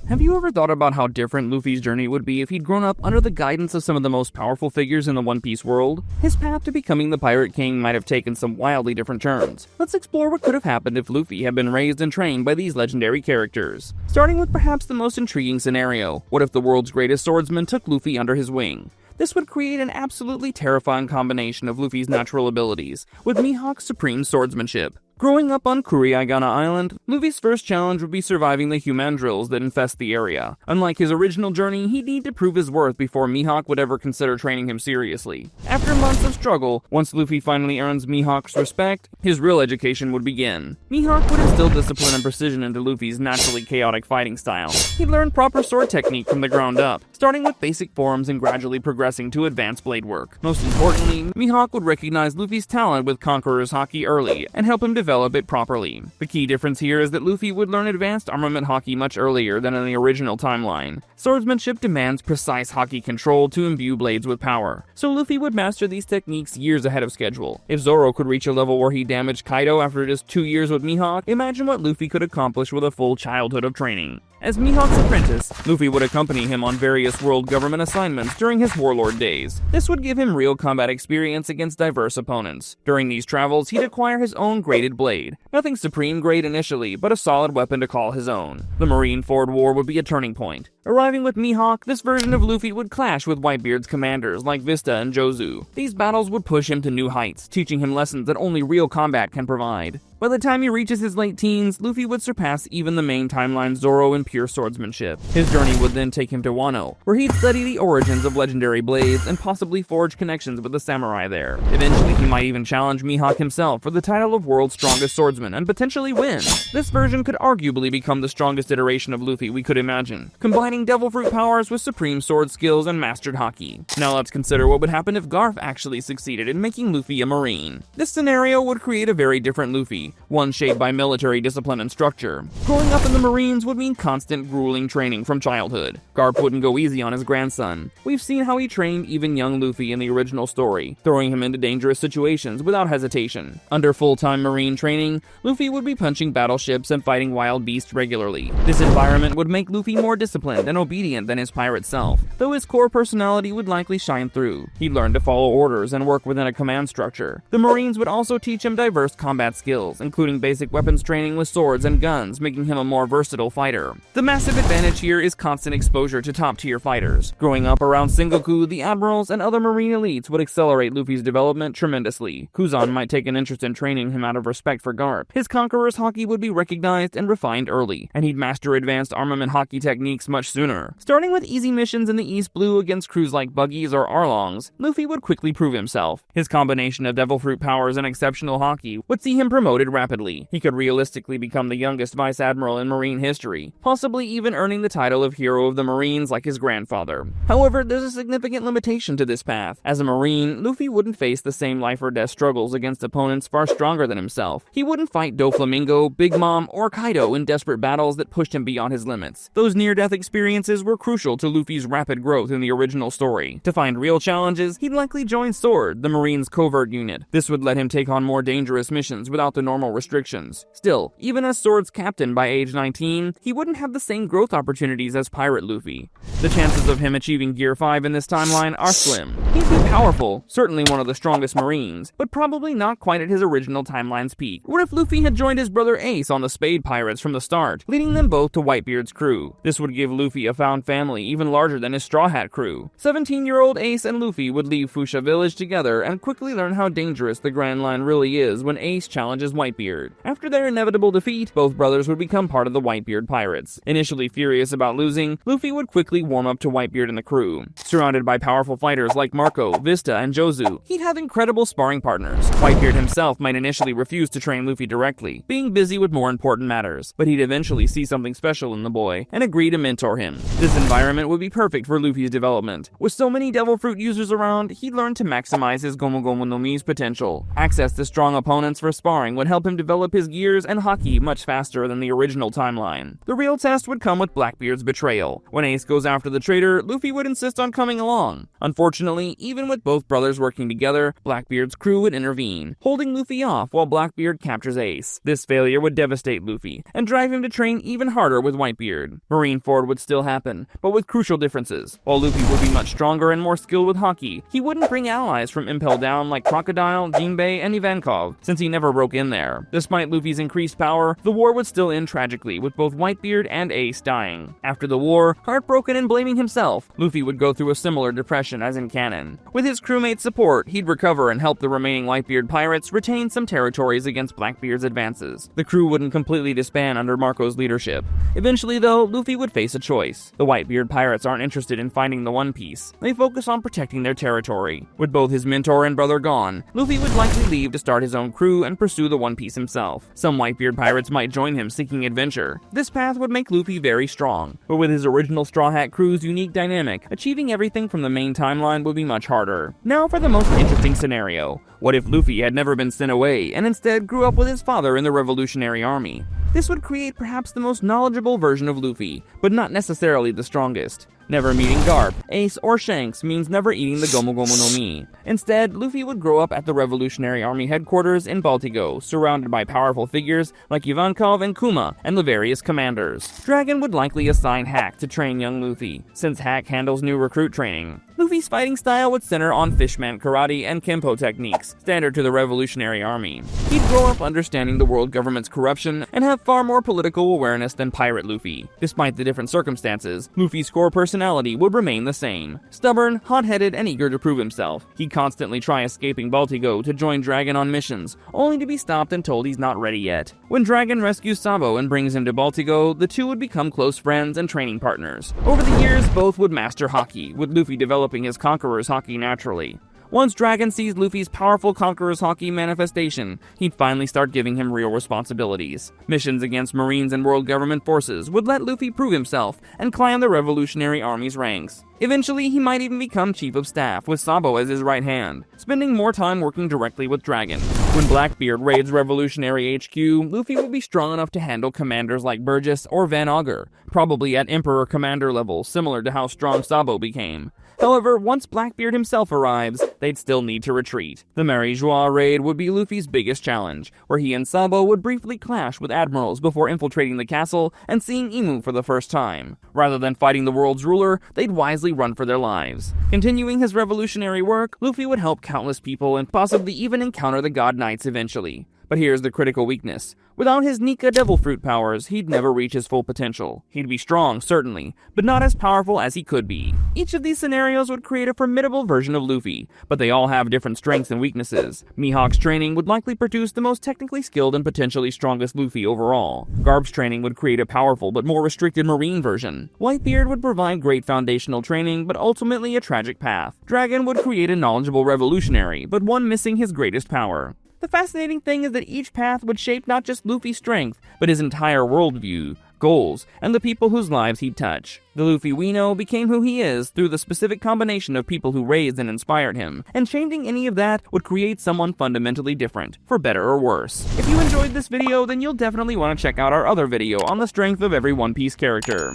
Have you ever thought about how different Luffy's journey would be if he'd grown up under the guidance of some of the most powerful figures in the One Piece world? His path to becoming the Pirate King might have taken some wildly different turns. Let's explore what could have happened if Luffy had been raised and trained by these legendary characters. Starting with perhaps the most intriguing scenario, what if the world's greatest swordsman took Luffy under his wing? This would create an absolutely terrifying combination of Luffy's natural abilities with Mihawk's supreme swordsmanship. Growing up on Kuriagana Island, Luffy's first challenge would be surviving the humandrills that infest the area. Unlike his original journey, he'd need to prove his worth before Mihawk would ever consider training him seriously. After months of struggle, once Luffy finally earns Mihawk's respect, his real education would begin. Mihawk would instill discipline and precision into Luffy's naturally chaotic fighting style. He'd learn proper sword technique from the ground up, starting with basic forms and gradually progressing to advanced blade work. Most importantly, Mihawk would recognize Luffy's talent with Conqueror's Haki early and help him develop it properly. The key difference here is that Luffy would learn advanced armament Haki much earlier than in the original timeline. Swordsmanship demands precise Haki control to imbue blades with power, so Luffy would master these techniques years ahead of schedule. If Zoro could reach a level where he damaged Kaido after just 2 years with Mihawk, imagine what Luffy could accomplish with a full childhood of training. As Mihawk's apprentice, Luffy would accompany him on various world government assignments during his warlord days. This would give him real combat experience against diverse opponents. During these travels, he'd acquire his own graded blade. Nothing supreme grade initially, but a solid weapon to call his own. The Marineford War would be a turning point. Arriving with Mihawk, this version of Luffy would clash with Whitebeard's commanders like Vista and Jozu. These battles would push him to new heights, teaching him lessons that only real combat can provide. By the time he reaches his late teens, Luffy would surpass even the main timeline Zoro in pure swordsmanship. His journey would then take him to Wano, where he'd study the origins of legendary blades and possibly forge connections with the samurai there. Eventually, he might even challenge Mihawk himself for the title of world's strongest swordsman and potentially win. This version could arguably become the strongest iteration of Luffy we could imagine, combining devil fruit powers with supreme sword skills and mastered Haki. Now let's consider what would happen if Garp actually succeeded in making Luffy a Marine. This scenario would create a very different Luffy, one shaped by military discipline and structure. Growing up in the Marines would mean constant grueling training from childhood. Garp wouldn't go easy on his grandson. We've seen how he trained even young Luffy in the original story, throwing him into dangerous situations without hesitation. Under full-time Marine training, Luffy would be punching battleships and fighting wild beasts regularly. This environment would make Luffy more disciplined and obedient than his pirate self, though his core personality would likely shine through. He'd learn to follow orders and work within a command structure. The Marines would also teach him diverse combat skills, including basic weapons training with swords and guns, making him a more versatile fighter. The massive advantage here is constant exposure to top-tier fighters. Growing up around Sengoku, the admirals and other Marine elites would accelerate Luffy's development tremendously. Kuzan might take an interest in training him out of respect for Garp. His Conqueror's Haki would be recognized and refined early, and he'd master advanced armament Haki techniques much sooner. Starting with easy missions in the East Blue against crews like Buggies or Arlongs, Luffy would quickly prove himself. His combination of devil fruit powers and exceptional Haki would see him promoted rapidly. He could realistically become the youngest vice admiral in Marine history, possibly even earning the title of Hero of the Marines like his grandfather. However, there's a significant limitation to this path. As a Marine, Luffy wouldn't face the same life or death struggles against opponents far stronger than himself. He wouldn't fight Doflamingo, Big Mom, or Kaido in desperate battles that pushed him beyond his limits. Those near-death experiences were crucial to Luffy's rapid growth in the original story. To find real challenges, he'd likely join SWORD, the Marines' covert unit. This would let him take on more dangerous missions without the normal restrictions. Still, even as SWORD's captain by age 19, he wouldn't have the same growth opportunities as Pirate Luffy. The chances of him achieving Gear 5 in this timeline are slim. He'd be powerful, certainly one of the strongest Marines, but probably not quite at his original timeline's peak. What if Luffy had joined his brother Ace on the Spade Pirates from the start, leading them both to Whitebeard's crew? This would give Luffy a found family even larger than his Straw Hat crew. 17-year-old Ace and Luffy would leave Fuchsia Village together and quickly learn how dangerous the Grand Line really is when Ace challenges Whitebeard. After their inevitable defeat, both brothers would become part of the Whitebeard Pirates. Initially furious about losing, Luffy would quickly warm up to Whitebeard and the crew. Surrounded by powerful fighters like Marco, Vista, and Jozu, he'd have incredible sparring partners. Whitebeard himself might initially refuse to train Luffy directly, being busy with more important matters, but he'd eventually see something special in the boy and agree to mentor him. This environment would be perfect for Luffy's development. With so many devil fruit users around, he'd learn to maximize his Gomu Gomu no Mi's potential. Access to strong opponents for sparring would help help him develop his gears and haki much faster than the original timeline. The real test would come with Blackbeard's betrayal. When Ace goes after the traitor, Luffy would insist on coming along. Unfortunately, even with both brothers working together, Blackbeard's crew would intervene, holding Luffy off while Blackbeard captures Ace. This failure would devastate Luffy and drive him to train even harder with Whitebeard. Marineford would still happen, but with crucial differences. While Luffy would be much stronger and more skilled with haki, he wouldn't bring allies from Impel Down like Crocodile, Jinbei, and Ivankov, since he never broke in there. Despite Luffy's increased power, the war would still end tragically, with both Whitebeard and Ace dying. After the war, heartbroken and blaming himself, Luffy would go through a similar depression as in canon. With his crewmates' support, he'd recover and help the remaining Whitebeard pirates retain some territories against Blackbeard's advances. The crew wouldn't completely disband under Marco's leadership. Eventually, though, Luffy would face a choice. The Whitebeard pirates aren't interested in finding the One Piece. They focus on protecting their territory. With both his mentor and brother gone, Luffy would likely leave to start his own crew and pursue the One Piece himself. Some Whitebeard pirates might join him seeking adventure. This path would make Luffy very strong, but with his original Straw Hat crew's unique dynamic, achieving everything from the main timeline would be much harder. Now for the most interesting scenario. What if Luffy had never been sent away and instead grew up with his father in the Revolutionary Army? This would create perhaps the most knowledgeable version of Luffy, but not necessarily the strongest. Never meeting Garp, Ace, or Shanks means never eating the Gomu Gomu no Mi. Instead, Luffy would grow up at the Revolutionary Army headquarters in Baltigo, surrounded by powerful figures like Ivankov and Kuma and the various commanders. Dragon would likely assign Hack to train young Luffy, since Hack handles new recruit training. Luffy's fighting style would center on fishman karate and kempo techniques, standard to the Revolutionary Army. He'd grow up understanding the world government's corruption and have far more political awareness than Pirate Luffy. Despite the different circumstances, Luffy's core personality would remain the same. Stubborn, hot-headed, and eager to prove himself. He'd constantly try escaping Baltigo to join Dragon on missions, only to be stopped and told he's not ready yet. When Dragon rescues Sabo and brings him to Baltigo, the two would become close friends and training partners. Over the years, both would master haki, with Luffy developing his Conqueror's haki naturally. Once Dragon sees Luffy's powerful Conqueror's haki manifestation, he'd finally start giving him real responsibilities. Missions against Marines and world government forces would let Luffy prove himself and climb the Revolutionary Army's ranks. Eventually, he might even become Chief of Staff, with Sabo as his right hand, spending more time working directly with Dragon. When Blackbeard raids Revolutionary HQ, Luffy will be strong enough to handle commanders like Burgess or Van Augur, probably at Emperor Commander level, similar to how strong Sabo became. However, once Blackbeard himself arrives, they'd still need to retreat. The Mary Joie raid would be Luffy's biggest challenge, where he and Sabo would briefly clash with admirals before infiltrating the castle and seeing Imu for the first time. Rather than fighting the world's ruler, they'd wisely run for their lives. Continuing his revolutionary work, Luffy would help countless people and possibly even encounter the God Knights eventually. But here's the critical weakness. Without his Nika Devil Fruit powers, he'd never reach his full potential. He'd be strong, certainly, but not as powerful as he could be. Each of these scenarios would create a formidable version of Luffy, but they all have different strengths and weaknesses. Mihawk's training would likely produce the most technically skilled and potentially strongest Luffy overall. Garp's training would create a powerful but more restricted Marine version. Whitebeard would provide great foundational training, but ultimately a tragic path. Dragon would create a knowledgeable revolutionary, but one missing his greatest power. The fascinating thing is that each path would shape not just Luffy's strength, but his entire worldview, goals, and the people whose lives he'd touch. The Luffy we know became who he is through the specific combination of people who raised and inspired him, and changing any of that would create someone fundamentally different, for better or worse. If you enjoyed this video, then you'll definitely want to check out our other video on the strength of every One Piece character.